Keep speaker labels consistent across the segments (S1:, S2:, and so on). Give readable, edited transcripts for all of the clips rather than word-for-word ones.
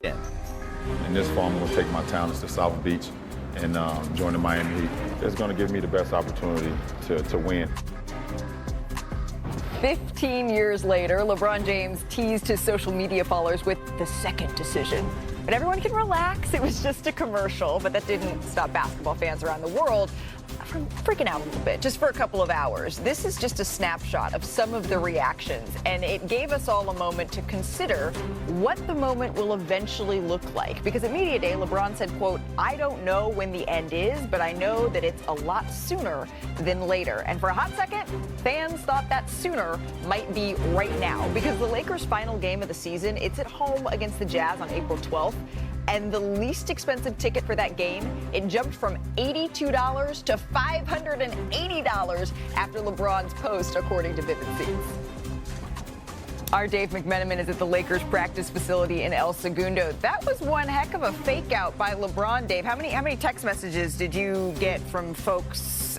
S1: Yeah.
S2: In this fall, I'm going to take my talents to South Beach and join the Miami Heat. It's going to give me the best opportunity to win.
S3: 15 years later, LeBron James teased his social media followers with the second decision. But everyone can relax. It was just a commercial, but that didn't stop basketball fans around the world from freaking out a little bit, just for a couple of hours. This is just a snapshot of some of the reactions, and it gave us all a moment to consider what the moment will eventually look like. Because at Media Day, LeBron said, quote, "I don't know when the end is, but I know that it's a lot sooner than later." And for a hot second, fans thought that sooner might be right now, because the Lakers' final game of the season, it's at home against the Jazz on April 12th. And the least expensive ticket for that game, it jumped from $82 to $580 after LeBron's post, according to Vivid Seats. Our Dave McMenamin is at the Lakers practice facility in El Segundo. That was one heck of a fake out by LeBron, Dave. How many text messages did you get from folks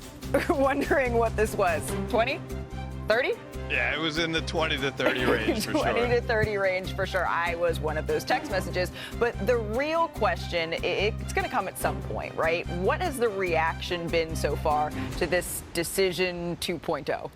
S3: wondering what this was? 20? 30?
S4: Yeah, it was in the 20 to 30 range for sure.
S3: 20 to 30 range for sure. I was one of those text messages. But the real question, it's going to come at some point, right? What has the reaction been so far to this decision 2.0?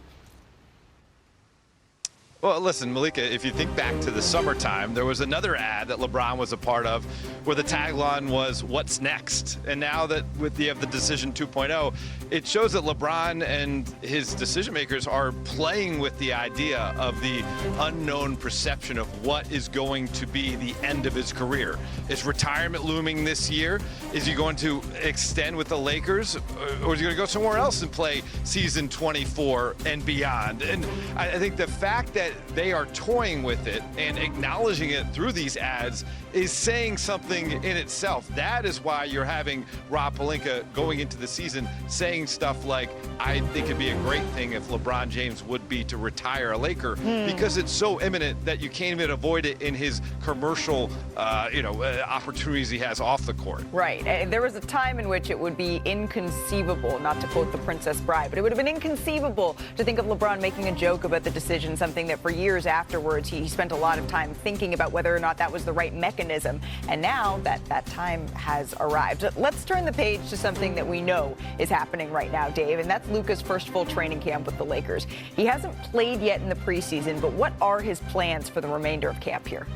S4: Well, listen, Malika, if you think back to the summertime, there was another ad that LeBron was a part of where the tagline was, "What's next?" And now that you have the decision 2.0, it shows that LeBron and his decision makers are playing with the idea of the unknown perception of what is going to be the end of his career. Is retirement looming this year? Is he going to extend with the Lakers, or is he going to go somewhere else and play season 24 and beyond? And I think the fact that they are toying with it and acknowledging it through these ads is saying something in itself. That is why you're having Rob Pelinka going into the season saying stuff like, "I think it'd be a great thing if LeBron James would be to retire a Laker," because it's so imminent that you can't even avoid it in his commercial opportunities he has off the court.
S3: Right. And there was a time in which it would be inconceivable, not to quote the Princess Bride, but it would have been inconceivable to think of LeBron making a joke about the decision, something that for years afterwards he spent a lot of time thinking about whether or not that was the right mechanism. And now that time has arrived. Let's turn the page to something that we know is happening right now, Dave, and that's Luka's first full training camp with the Lakers. He hasn't played yet in the preseason, but what are his plans for the remainder of camp here?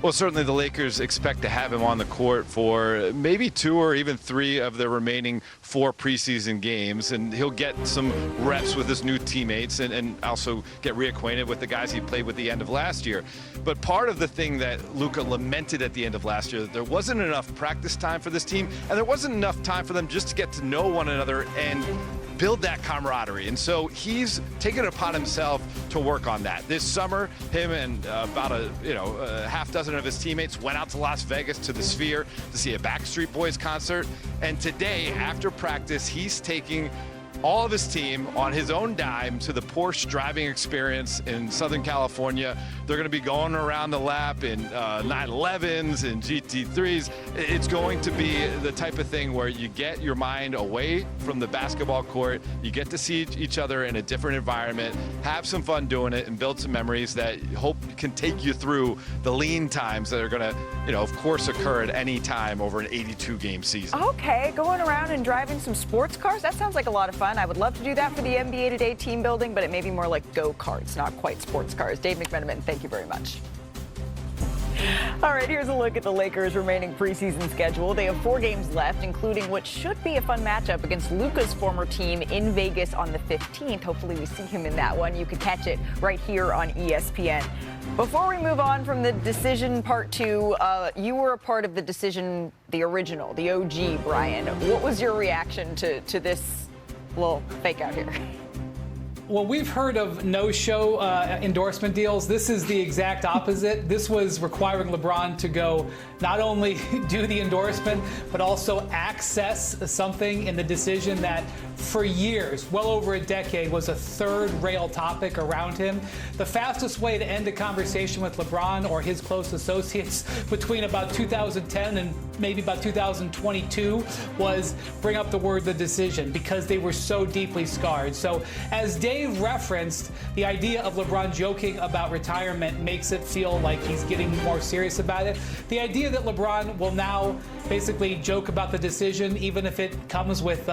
S4: Well, certainly the Lakers expect to have him on the court for maybe 2 or even 3 of the remaining 4 preseason games, and he'll get some reps with his new teammates and also get reacquainted with the guys he played with the end of last year. But part of the thing that Luka lamented at the end of last year, there wasn't enough practice time for this team, and there wasn't enough time for them just to get to know one another and build that camaraderie. And so he's taken it upon himself to work on that. This summer, him and about a half dozen of his teammates went out to Las Vegas to the Sphere to see a Backstreet Boys concert. And today, after practice, he's taking all of his team on his own dime to the Porsche driving experience in Southern California. They're going to be going around the lap in 911s and GT3s. It's going to be the type of thing where you get your mind away from the basketball court. You get to see each other in a different environment, have some fun doing it, and build some memories that hope can take you through the lean times that are going to, of course, occur at any time over an 82-game season.
S3: Okay, going around and driving some sports cars, that sounds like a lot of fun. I would love to do that for the NBA Today team building, but it may be more like go-karts, not quite sports cars. Dave McMenamin, thank you very much. All right, here's a look at the Lakers' remaining preseason schedule. They have 4 games left, including what should be a fun matchup against Luka's former team in Vegas on the 15th. Hopefully we see him in that one. You can catch it right here on ESPN. Before we move on from the decision part 2, you were a part of the decision, the original, the OG, Brian. What was your reaction to this little fake out here?
S5: Well, we've heard of no-show endorsement deals. This is the exact opposite. This was requiring LeBron to go not only do the endorsement, but also access something in the decision that for years, well over a decade, was a third rail topic around him. The fastest way to end a conversation with LeBron or his close associates between about 2010 and maybe about 2022 was bring up the word the decision, because they were so deeply scarred. So as Dave referenced, the idea of LeBron joking about retirement makes it feel like he's getting more serious about it. The idea that LeBron will now basically joke about the decision, even if it comes with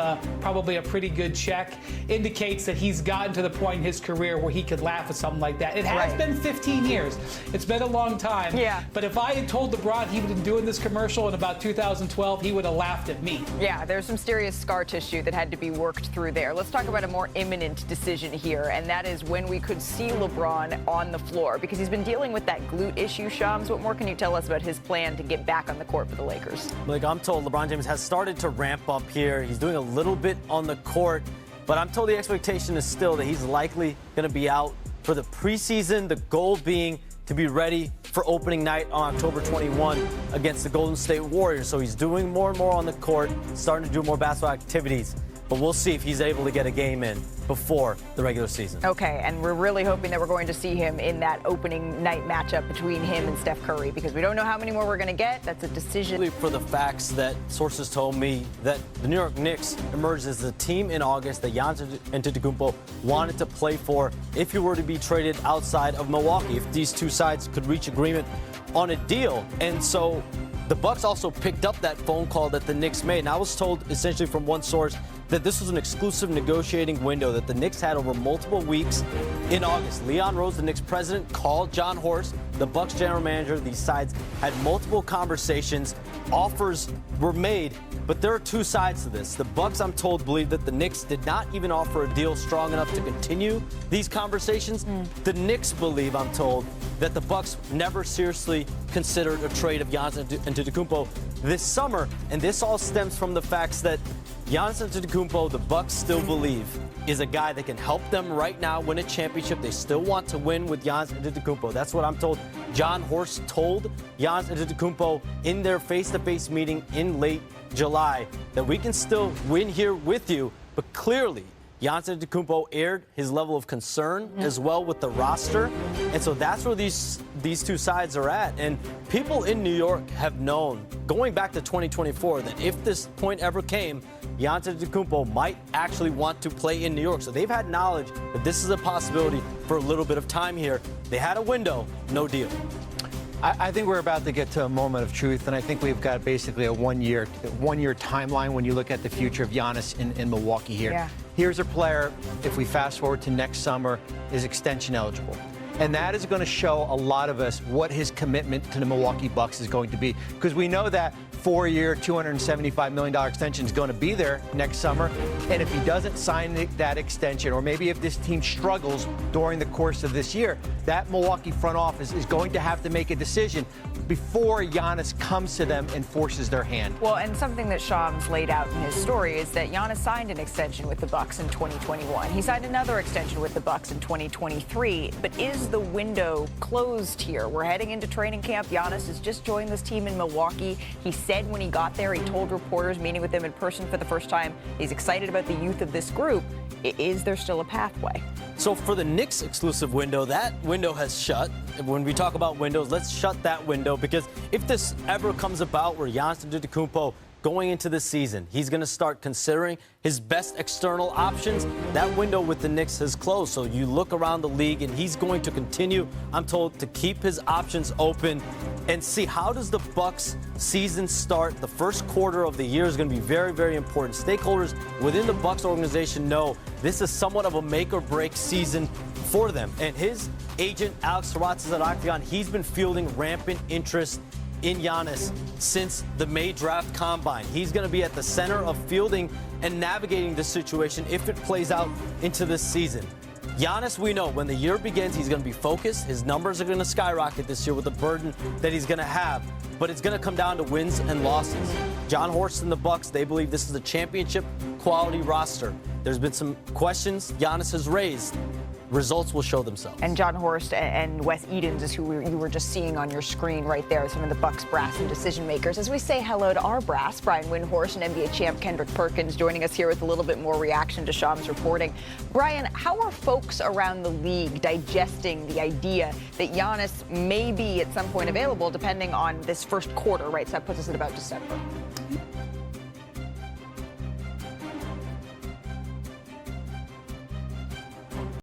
S5: probably a pretty good check, indicates that he's gotten to the point in his career where he could laugh at something like that. It has been 15 years. It's been a long time.
S3: Yeah.
S5: But if I had told LeBron he would have been doing this commercial in about 2012, he would have laughed at me.
S3: Yeah, there's some serious scar tissue that had to be worked through there. Let's talk about a more imminent decision here, and that is when we could see LeBron on the floor, because he's been dealing with that glute issue. Shams, what more can you tell us about his plan to get back on the court for the Lakers?
S1: Like, I'm told LeBron James has started to ramp up here. He's doing a little bit on the court, but I'm told the expectation is still that he's likely going to be out for the preseason, the goal being to be ready for opening night on October 21 against the Golden State Warriors. So he's doing more and more on the court, starting to do more basketball activities. But we'll see if he's able to get a game in before the regular season.
S3: Okay, and we're really hoping that we're going to see him in that opening night matchup between him and Steph Curry, because we don't know how many more we're going to get. That's a decision.
S1: For the facts that sources told me that the New York Knicks emerged as the team in August that Giannis Antetokounmpo wanted to play for if he were to be traded outside of Milwaukee, if these two sides could reach agreement on a deal. And so the Bucks also picked up that phone call that the Knicks made. And I was told essentially from one source that this was an exclusive negotiating window that the Knicks had over multiple weeks in August. Leon Rose, the Knicks president, called John Horst, the Bucks general manager. These sides had multiple conversations. Offers were made, but there are two sides to this. The Bucks, I'm told, believe that the Knicks did not even offer a deal strong enough to continue these conversations. The Knicks believe, I'm told, that the Bucks never seriously considered a trade of Giannis Antetokounmpo this summer, and this all stems from the facts that Giannis Antetokounmpo, the Bucks still believe, is a guy that can help them right now win a championship. They still want to win with Giannis Antetokounmpo. That's what I'm told. John Horst told Giannis Antetokounmpo in their face-to-face meeting in late July that we can still win here with you, but clearly Giannis Antetokounmpo aired his level of concern as well with the roster. And so that's where these two sides are at. And people in New York have known, going back to 2024, that if this point ever came, Giannis Antetokounmpo might actually want to play in New York. So they've had knowledge that this is a possibility for a little bit of time here. They had a window, no deal.
S6: I think we're about to get to a moment of truth, and I think we've got basically a one-year timeline when you look at the future of Giannis in Milwaukee here.
S3: Yeah.
S6: Here's a player, if we fast forward to next summer, is extension eligible. And that is going to show a lot of us what his commitment to the Milwaukee Bucks is going to be. Because we know that 4-year, $275 million extension is going to be there next summer. And if he doesn't sign that extension, or maybe if this team struggles during the course of this year, that Milwaukee front office is going to have to make a decision before Giannis comes to them and forces their hand.
S3: Well, and something that Shams laid out in his story is that Giannis signed an extension with the Bucks in 2021. He signed another extension with the Bucks in 2023. But is the window closed here? We're heading into training camp. Giannis has just joined this team in Milwaukee. He said when he got there, he told reporters meeting with them in person for the first time, he's excited about the youth of this group. Is there still a pathway?
S1: So for the Knicks exclusive window, that window has shut. When we talk about windows, let's shut that window, because if this ever comes about where Giannis Antetokounmpo going into the season, he's going to start considering his best external options, that window with the Knicks has closed. So you look around the league, and he's going to continue, I'm told, to keep his options open and see how does the Bucks season start. The first quarter of the year is going to be very, very important. Stakeholders within the Bucks organization know this is somewhat of a make or break season for them. And his agent, Alex Taratz, is at Octagon. He's been fielding rampant interest in Giannis since the May draft combine. He's going to be at the center of fielding and navigating this situation if it plays out into this season. Giannis, we know when the year begins, he's going to be focused. His numbers are going to skyrocket this year with the burden that he's going to have. But it's going to come down to wins and losses. John Horst and the Bucks, they believe this is a championship quality roster. There's been some questions Giannis has raised. results will show themselves.
S3: And John Horst and Wes Edens is who you were just seeing on your screen right there, some of the Bucks brass and decision makers. As we say hello to our brass, Brian Windhorst and NBA champ Kendrick Perkins joining us here with a little bit more reaction to Sham's reporting. Brian, how are folks around the league digesting the idea that Giannis may be at some point available depending on this first quarter, right? So that puts us at about December.